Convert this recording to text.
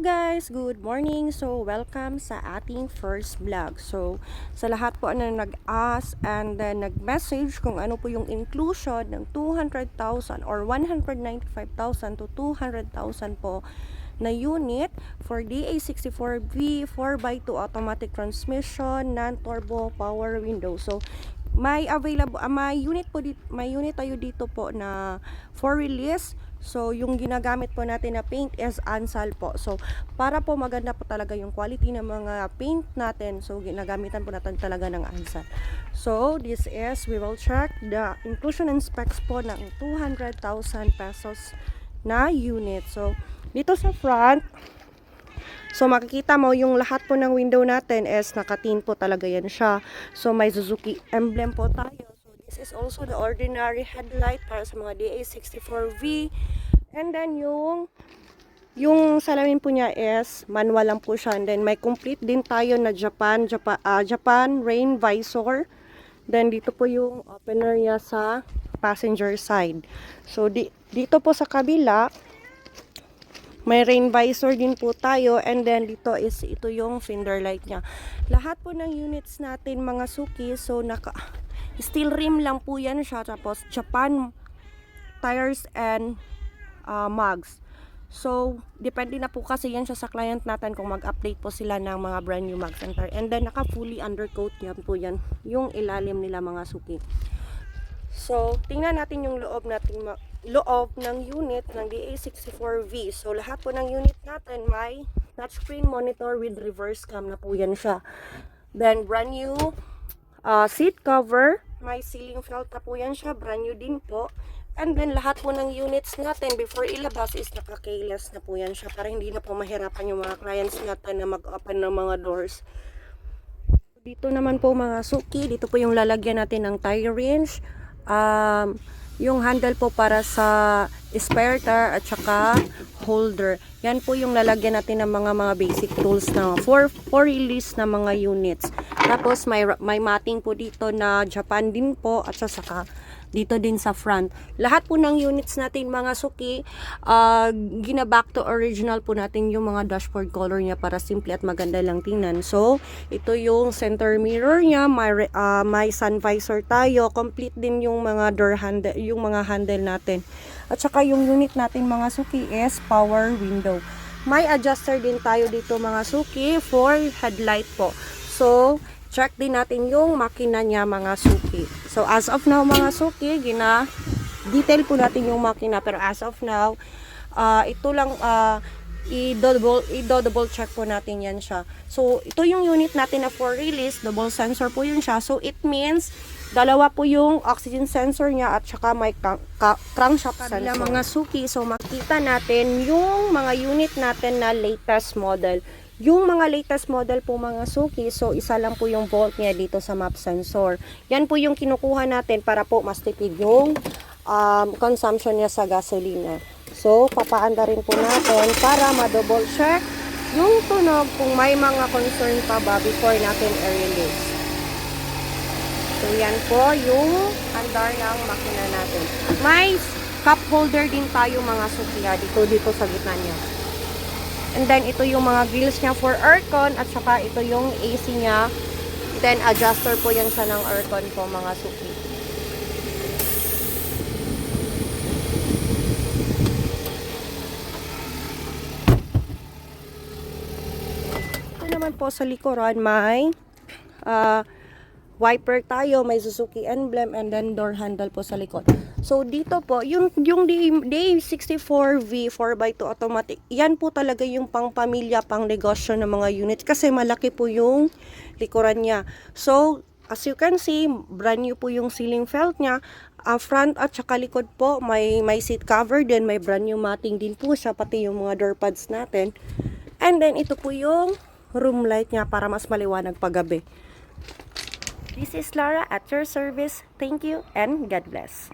Guys, good morning. So, welcome sa ating first vlog. So, sa lahat po na nag-ask and then nag-message kung ano po yung inclusion ng 200,000 or 195,000 to 200,000 po na unit for DA64V 4x2 automatic transmission, non-turbo power window. So, may available may unit tayo dito po na for release. So yung ginagamit po natin na paint is Ansal po. So para po maganda po talaga yung quality ng mga paint natin, so ginagamitan po natin talaga ng Ansal. So this is, we will check the inclusion and specs po ng 200,000 pesos na unit. So dito sa front, so makikita mo yung lahat po ng window natin is nakatin po talaga yan siya. So may Suzuki emblem po tayo. So this is also the ordinary headlight para sa mga DA64V. And then yung salamin po niya is manual lang po siya. And then may complete din tayo na Japan rain visor. Then dito po yung opener niya sa passenger side. So dito po sa kabila may rain visor din po tayo, and then dito is ito yung fender light niya. Lahat po ng units natin mga Suki, so steel rim lang po yan siya, tapos Japan tires and mugs. So depende na po kasi yan siya sa client natin kung mag-update po sila ng mga brand new mugs and tire. And then naka fully undercoat yan po yan, yung ilalim nila mga Suki. So tingnan natin yung loob ng unit ng DA64V. So lahat po ng unit natin may touchscreen monitor with reverse cam na po yan siya. Then brand new seat cover, may ceiling felt na po yan siya, brand new din po. And then lahat po ng units natin before ilabas is naka-keyless na po yan siya, para hindi na po mahirapan yung mga clients natin na mag-open ng mga doors. Dito naman po mga Suki, dito po yung lalagyan natin ng tire range. Yung handle po para sa spare tire at saka holder. Yan po yung lalagyan natin ng mga basic tools na for release na mga units. Tapos may matting po dito na Japan din po, at saka dito din sa front. Lahat po ng units natin mga Suki, gina-back to original po natin yung mga dashboard color niya para simple at maganda lang tingnan. So, ito yung center mirror niya, may sun visor tayo, complete din yung mga door handle, yung mga handle natin. At saka yung unit natin mga Suki is power window. May adjuster din tayo dito mga Suki for headlight po. So, check din natin yung makina niya mga Suki. So as of now mga Suki, detail po natin yung makina, pero as of now, ito lang i-double check po natin yan siya. So ito yung unit natin na for release, double sensor po yun siya. So it means dalawa po yung oxygen sensor niya at saka may crankshaft sensor. Mga Suki, so makita natin yung mga unit natin na latest model. Yung mga latest model po mga Suki, so isa lang po yung volt niya dito sa map sensor. Yan po yung kinukuha natin para po mas tipid yung consumption niya sa gasolina. So papaanda rin po natin para ma-double check yung tunog kung may mga concern pa ba before natin i-release. So yan po yung andar ng makina natin. May cup holder din tayo mga Suki dito sa gitna niya. And then, ito yung mga grills niya for aircon, at saka ito yung AC niya. Then, adjuster po yan siya ng aircon po, mga Suki. Ito naman po sa likuran, may wiper tayo, may Suzuki emblem, and then door handle po sa likod. So dito po, yung DA64V 4x2 automatic, yan po talaga yung pang pamilya, pang negosyo ng mga units, kasi malaki po yung likuran niya. So as you can see, brand new po yung ceiling felt niya, front at saka likod po, may seat cover din, may brand new matting din po siya, pati yung mga door pads natin. And then ito po yung room light niya para mas maliwanag paggabi. This is Lara at your service. Thank you and God bless.